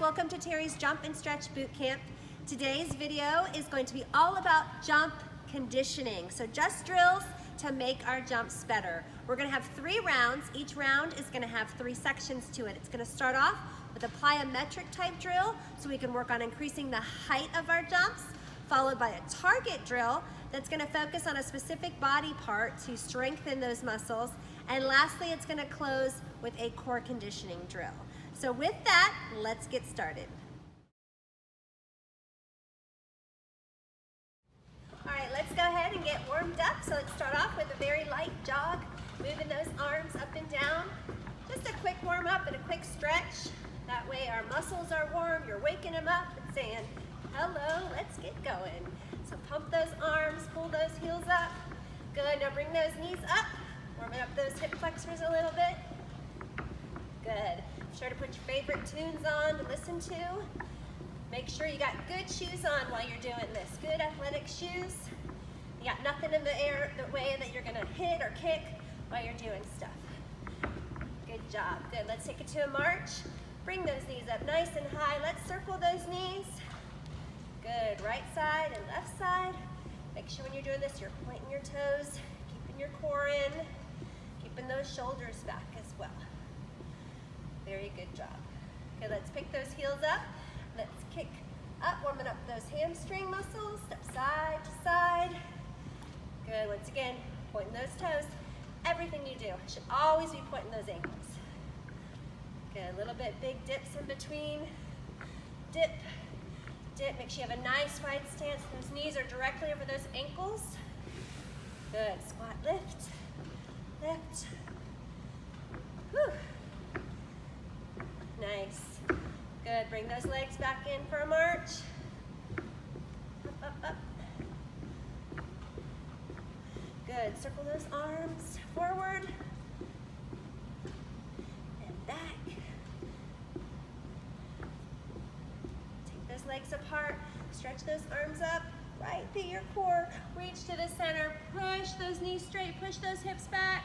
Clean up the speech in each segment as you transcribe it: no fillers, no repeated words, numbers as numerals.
welcome to Terry's Jump and Stretch Boot Camp. Today's video is going to be all about jump conditioning. So just drills to make our jumps better. We're gonna have 3 rounds. Each round is gonna have 3 sections to it. It's gonna start off with a plyometric type drill so we can work on increasing the height of our jumps, followed by a target drill that's gonna focus on a specific body part to strengthen those muscles. And lastly, it's gonna close with a core conditioning drill. So with that, let's get started. All right, let's go ahead and get warmed up. So let's start off with a very light jog, moving those arms up and down. Just a quick warm up and a quick stretch. That way our muscles are warm, you're waking them up and saying, hello, let's get going. So pump those arms, pull those heels up. Good, now bring those knees up. Warming up those hip flexors a little bit. Good. Be sure to put your favorite tunes on to listen to. Make sure you got good shoes on while you're doing this. Good athletic shoes. You got nothing in the way that you're gonna hit or kick while you're doing stuff. Good job. Good. Let's take it to a march. Bring those knees up nice and high. Let's circle those knees. Good. Right side and left side. Make sure when you're doing this, you're pointing your toes, keeping your core in, keeping those shoulders back as well. Very good job. Okay, let's pick those heels up. Let's kick up, warming up those hamstring muscles. Step side to side. Good, once again, pointing those toes. Everything you do should always be pointing those ankles. Good, a little bit big dips in between. Dip, dip, make sure you have a nice wide stance. Those knees are directly over those ankles. Good, squat, lift, lift. Whew. Nice. Good, bring those legs back in for a march. Up, up, up. Good, circle those arms forward and back. Take those legs apart, stretch those arms up, right through your core, reach to the center, push those knees straight, push those hips back.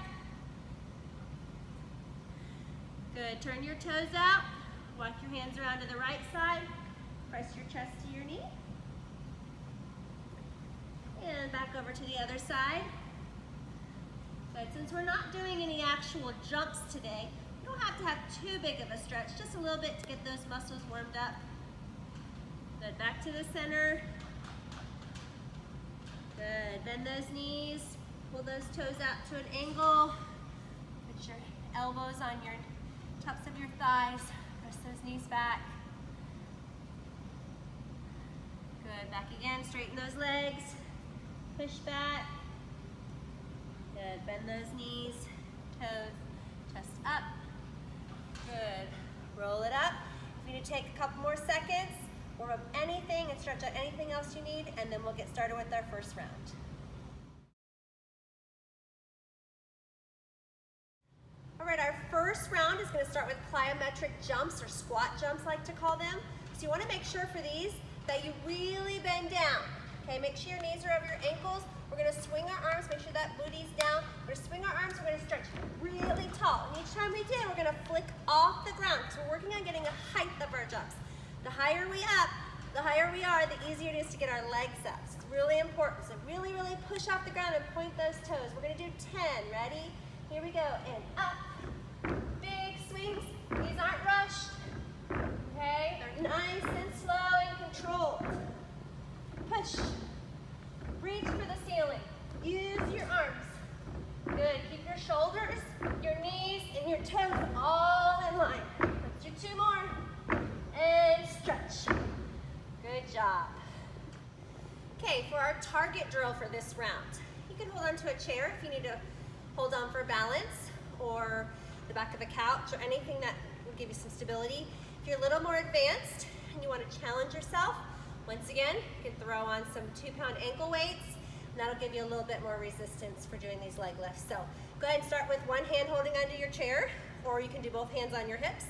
Good, turn your toes out, walk your hands around to the right side, press your chest to your knee, and back over to the other side. Good, since we're not doing any actual jumps today, you don't have to have too big of a stretch, just a little bit to get those muscles warmed up. Good, back to the center. Good, bend those knees, pull those toes out to an angle, put your elbows on your tops of your thighs, press those knees back. Good, back again, straighten those legs, push back. Good, bend those knees, toes, chest up. Good, roll it up. If you need to take a couple more seconds, warm up anything and stretch out anything else you need, and then we'll get started with our first round. All right, our first round is going to start with plyometric jumps, or squat jumps like to call them. So you want to make sure for these that you really bend down. Okay, make sure your knees are over your ankles. We're going to swing our arms, make sure that booty's down. We're going to swing our arms, we're going to stretch really tall. And each time we do, we're going to flick off the ground because we're working on getting the height of our jumps. The higher we are, the easier it is to get our legs up. So it's really important. So really, really push off the ground and point those toes. We're going to do 10. Ready? Here we go. And up. Big swings. These aren't rushed. Okay? They're nice and slow and controlled. Push. Reach for the ceiling. Use your arms. Good. Keep your shoulders, your knees, and your toes all in line. Let's do 2 more. And stretch. Good job. Okay, for our target drill for this round, you can hold onto a chair if you need to hold on for balance, or the back of a couch, or anything that will give you some stability. If you're a little more advanced and you want to challenge yourself, once again, you can throw on some 2-pound ankle weights, and that'll give you a little bit more resistance for doing these leg lifts. So go ahead and start with one hand holding onto your chair, or you can do both hands on your hips.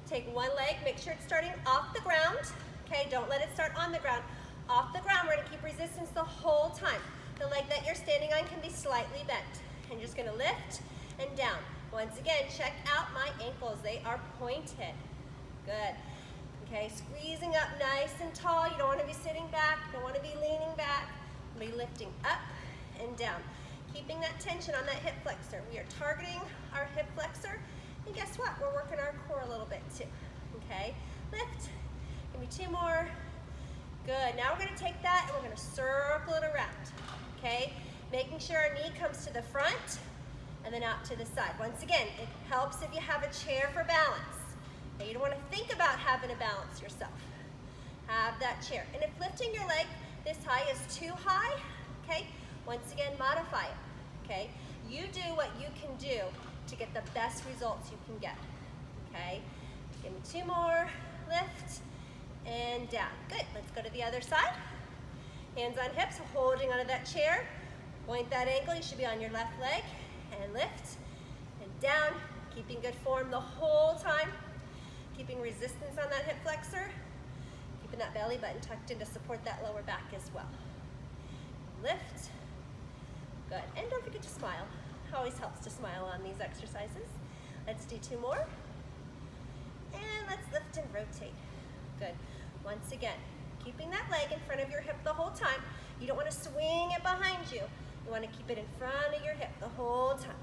Take one leg, make sure it's starting off the ground. Okay, don't let it start on the ground. Off the ground, we're gonna keep resistance the whole time. The leg that you're standing on can be slightly bent. And you're just gonna lift and down. Once again, check out my ankles. They are pointed. Good. Okay, squeezing up nice and tall. You don't want to be sitting back. You don't want to be leaning back. Be lifting up and down. Keeping that tension on that hip flexor. We are targeting our hip flexor. And guess what? We're working our core a little bit too. Okay, lift. Give me 2 more. Good. Now we're going to take that and we're going to circle it around. Okay, making sure our knee comes to the front and then out to the side. Once again, it helps if you have a chair for balance. Okay, you don't want to think about having to balance yourself. Have that chair. And if lifting your leg this high is too high, okay, once again, modify it. Okay, you do what you can do to get the best results you can get. Okay, give me 2 more. Lift and down. Good. Let's go to the other side. Hands on hips, holding onto that chair. Point that ankle. You should be on your left leg. And lift and down. Keeping good form the whole time. Keeping resistance on that hip flexor. Keeping that belly button tucked in to support that lower back as well. Lift. Good. And don't forget to smile. It always helps to smile on these exercises. Let's do 2 more. And let's lift and rotate. Good. Once again, keeping that leg in front of your hip the whole time. You don't want to swing it behind you. You want to keep it in front of your hip the whole time.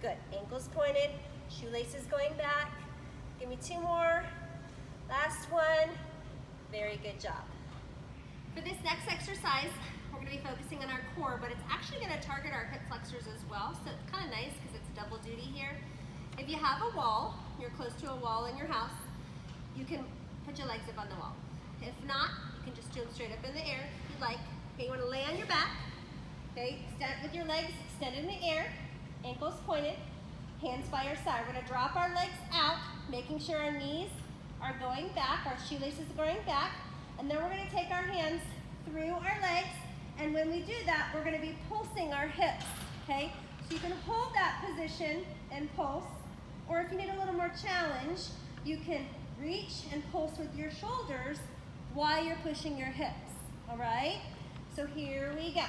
Good. Ankles pointed, shoelaces going back. Give me 2 more. Last one. Very good job. For this next exercise, we're going to be focusing on our core, but it's actually going to target our hip flexors as well, so it's kind of nice because it's double duty here. If you have a wall, you're close to a wall in your house, you can put your legs up on the wall. If not, you can just do them straight up in the air if you'd like. Okay, you want to lay on your back. Okay, stand with your legs extended in the air, ankles pointed, hands by your side. We're going to drop our legs out, making sure our knees are going back, our shoelaces are going back, and then we're going to take our hands through our legs, and when we do that, we're going to be pulsing our hips, okay? So you can hold that position and pulse, or if you need a little more challenge, you can reach and pulse with your shoulders while you're pushing your hips, all right? So here we go.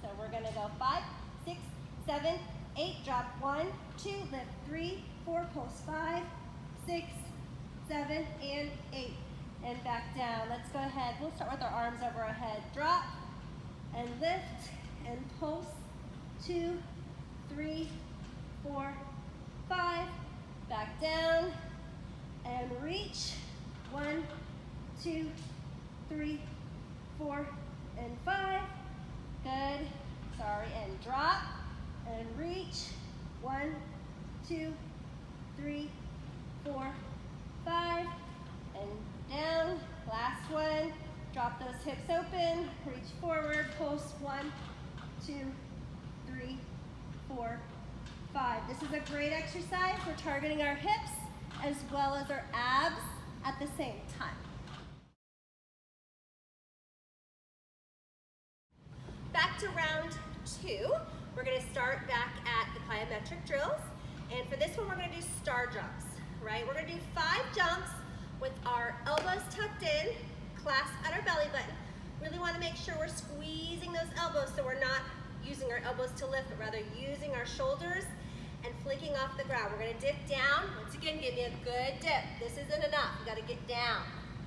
So we're going to go 5, 6, 7, 8, drop 1, 2, lift 3, 4, pulse 5, 6, 7, and 8. And back down. Let's go ahead. We'll start with our arms over our head. Drop and lift and pulse. 2, 3, 4, 5. Back down and reach. 1, 2, 3, 4, and 5. Good. Sorry. And drop and reach. 1, 2, 3, 4, 5. And down. Last one. Drop those hips open. Reach forward. Pulse. 1, 2, 3, 4, 5. This is a great exercise. We're targeting our hips as well as our abs at the same time. Back to round 2. We're going to start back at the plyometric drills. And for this one, we're going to do star jumps, right? We're going to do 5 jumps with our elbows tucked in, clasp at our belly button. Really want to make sure we're squeezing those elbows so we're not using our elbows to lift, but rather using our shoulders and flicking off the ground. We're going to dip down. Once again, give me a good dip. This isn't enough. You got to get down,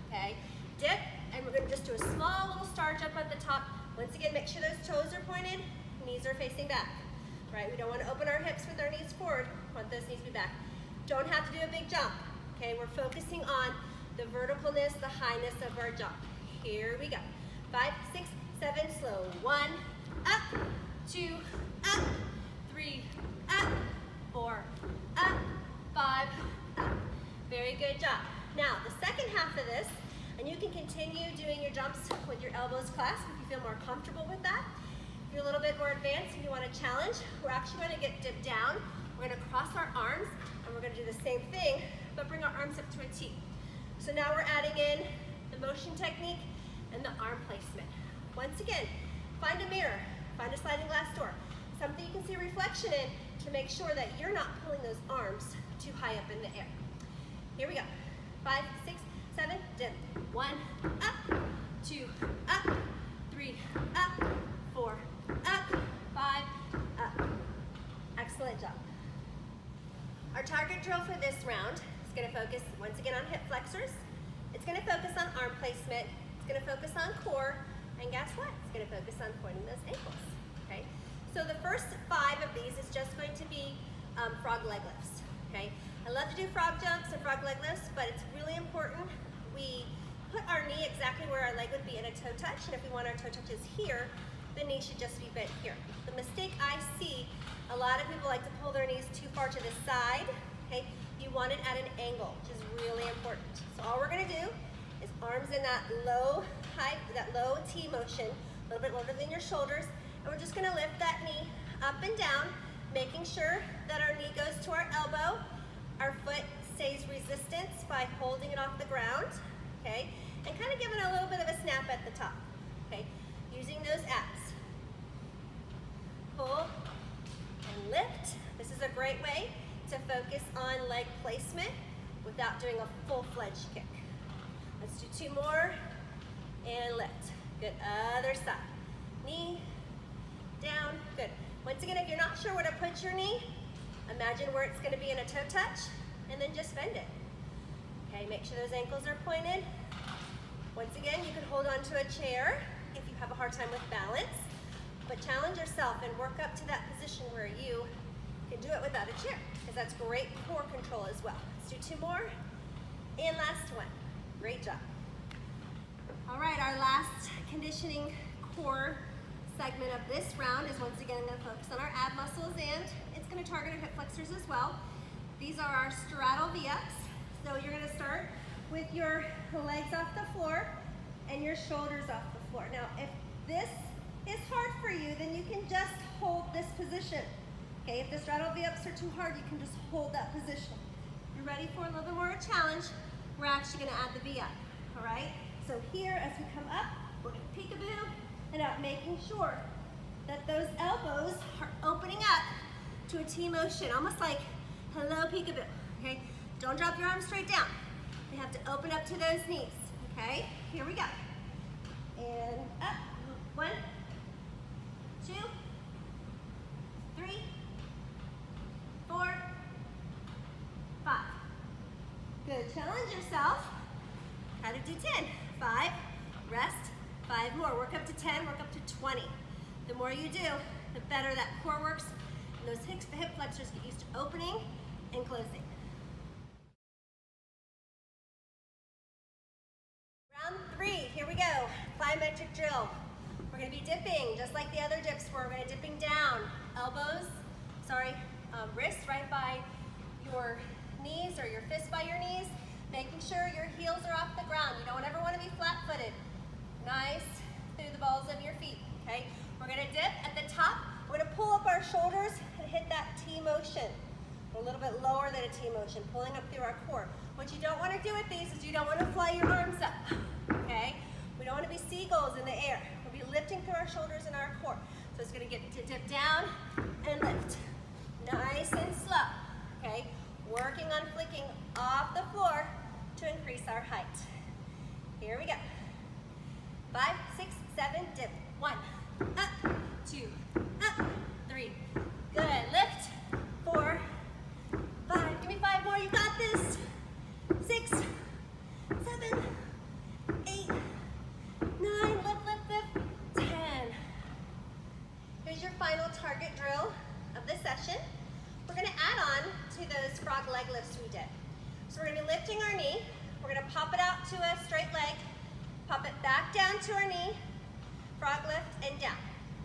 okay? Dip, and we're going to just do a small little star jump at the top. Once again, make sure those toes are pointed, knees are facing back, right? We don't want to open our hips with our knees forward. We want those knees to be back. Don't have to do a big jump, okay? We're focusing on the verticalness, the highness of our jump. Here we go. 5, 6, 7, slow. 1, up, 2, up, 3, up, 4, up, 5, up. Very good job. Now, the second half of this, and you can continue doing your jumps with your elbows clasped if you feel more comfortable with that. If you're a little bit more advanced and you want to challenge, we're actually going to get dipped down. We're going to cross our arms, and we're going to do the same thing, but bring our arms up to a T. So now we're adding in the motion technique and the arm placement. Once again, find a mirror, find a sliding glass door, something you can see a reflection in to make sure that you're not pulling those arms too high up in the air. Here we go. 5, 6, 7, dip. 1, up, 2, up, 3, up, 4, up, 5, up. Excellent job. Our target drill for this round is going to focus once again on hip flexors. It's gonna focus on arm placement. It's gonna focus on core. And guess what? It's gonna focus on pointing those ankles, okay? So the first 5 of these is just going to be frog leg lifts, okay? I love to do frog jumps and frog leg lifts, but it's really important we put our knee exactly where our leg would be in a toe touch, and if we want our toe touches here, the knee should just be bent here. The mistake I see, a lot of people like to pull their knees too far to the side, okay? You want it at an angle, which is really important. So all we're gonna do is arms in that low height, that low T motion, a little bit lower than your shoulders, and we're just gonna lift that knee up and down, making sure that our knee goes to our elbow, our foot stays resistance by holding it off the ground, okay? And kind of giving a little bit of a snap at the top, okay? Using those abs. Pull and lift. This is a great way to focus on leg placement without doing a full-fledged kick. Let's do 2 more and lift. Good, other side. Knee, down, good. Once again, if you're not sure where to put your knee, imagine where it's gonna be in a toe touch and then just bend it. Okay, make sure those ankles are pointed. Once again, you can hold on to a chair if you have a hard time with balance, but challenge yourself and work up to that position where you can do it without a chair, because that's great core control as well. Let's do 2 more, and last one. Great job. All right, our last conditioning core segment of this round is once again going to focus on our ab muscles, and it's going to target our hip flexors as well. These are our straddle V-ups. So you're going to start with your legs off the floor and your shoulders off the floor. Now, if this is hard for you, then you can just hold this position. Okay, if the straddle V-ups are too hard, you can just hold that position. If you're ready for a little bit more of a challenge, we're actually going to add the V-up. All right? So here, as we come up, we're going to peekaboo and out, making sure that those elbows are opening up to a T motion, almost like hello peekaboo, okay? Don't drop your arms straight down. They have to open up to those knees, okay? Here we go. And up, 1, 2, 3, 4, 5. Good, challenge yourself. How to do 10. 5, rest, 5 more. Work up to 10, work up to 20. The more you do, the better that core works, and those hip flexors get used to opening and closing. Round 3, here we go. Plyometric drill. We're going to be dipping, just like the other dips were. We're going to dipping down. Wrists right by your knees or your fists by your knees, making sure your heels are off the ground. You don't ever want to be flat-footed. Nice through the balls of your feet, okay? We're going to dip at the top. We're going to pull up our shoulders and hit that T motion. A little bit lower than a T motion, pulling up through our core. What you don't want to do with these is you don't want to fly your arms up, okay? We don't want to be seagulls in the air. We'll be lifting through our shoulders and our core. So it's going to get to dip down and lift. Nice and slow, okay? Working on flicking off the floor to increase our height. Here we go. 5, 6, 7, dip. 1, up, 2, up, 3. Good, lift. 4, 5, give me 5 more, you got this. 6, 7, 8, 9, lift, 10. Here's your final target drill of the session. We're gonna add on to those frog leg lifts we did. So we're gonna be lifting our knee, we're gonna pop it out to a straight leg, pop it back down to our knee, frog lift and down,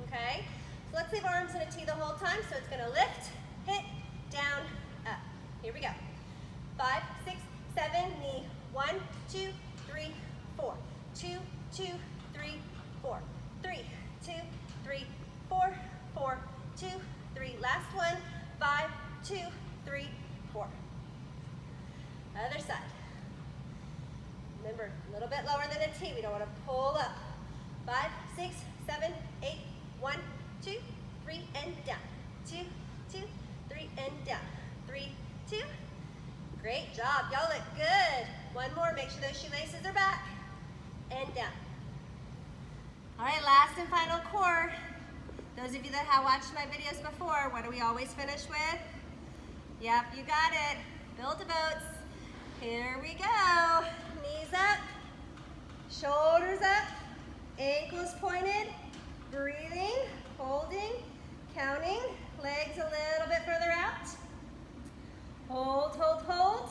okay? So let's leave our arms in a T the whole time, so it's gonna lift, hit, down, up. Here we go. 5, 6, 7, knee, 1, 2, 3, 4. 2, 2, 3, 4. 3, 2, 3, 4, 4, 2, 3. Last one. 5, 2, 3, 4. Other side. Remember, a little bit lower than a T. We don't want to pull up. 5, 6, 7, 8, 1, 2, 3, and down. 2, 2, 3, and down. 3, 2. Great job. Y'all look good. One more. Make sure those shoelaces are back. And down. All right, last and final core. Those of you that have watched my videos before, what do we always finish with? Yep, you got it. Build-A-Boats. Here we go. Knees up, shoulders up, ankles pointed, breathing, holding, counting, legs a little bit further out. Hold, hold, hold.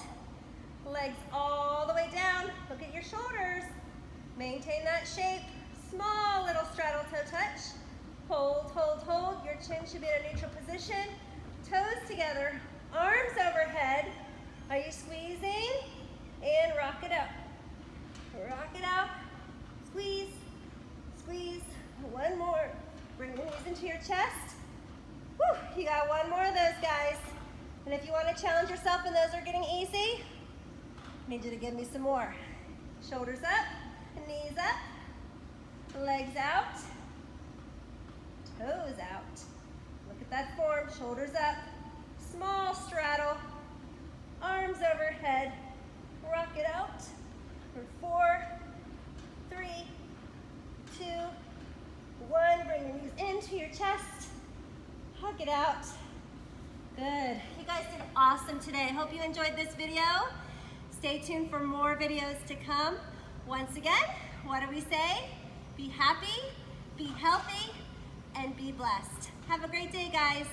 Legs all the way down. Look at your shoulders. Maintain that shape. Small little straddle toe touch. Hold, hold, hold. Your chin should be in a neutral position. Toes together, arms overhead. Are you squeezing? And rock it out. Rock it out. Squeeze, squeeze. One more. Bring the knees into your chest. Whew, you got one more of those, guys. And if you want to challenge yourself and those are getting easy, I need you to give me some more. Shoulders up, knees up, legs out, toes out. Look at that form, shoulders up, small straddle, arms overhead, rock it out for 4, 3, 2, 1. Bring your knees into your chest, hug it out. Good. You guys did awesome today. I hope you enjoyed this video. Stay tuned for more videos to come. Once again, what do we say? Be happy, be healthy, and be blessed. Have a great day, guys.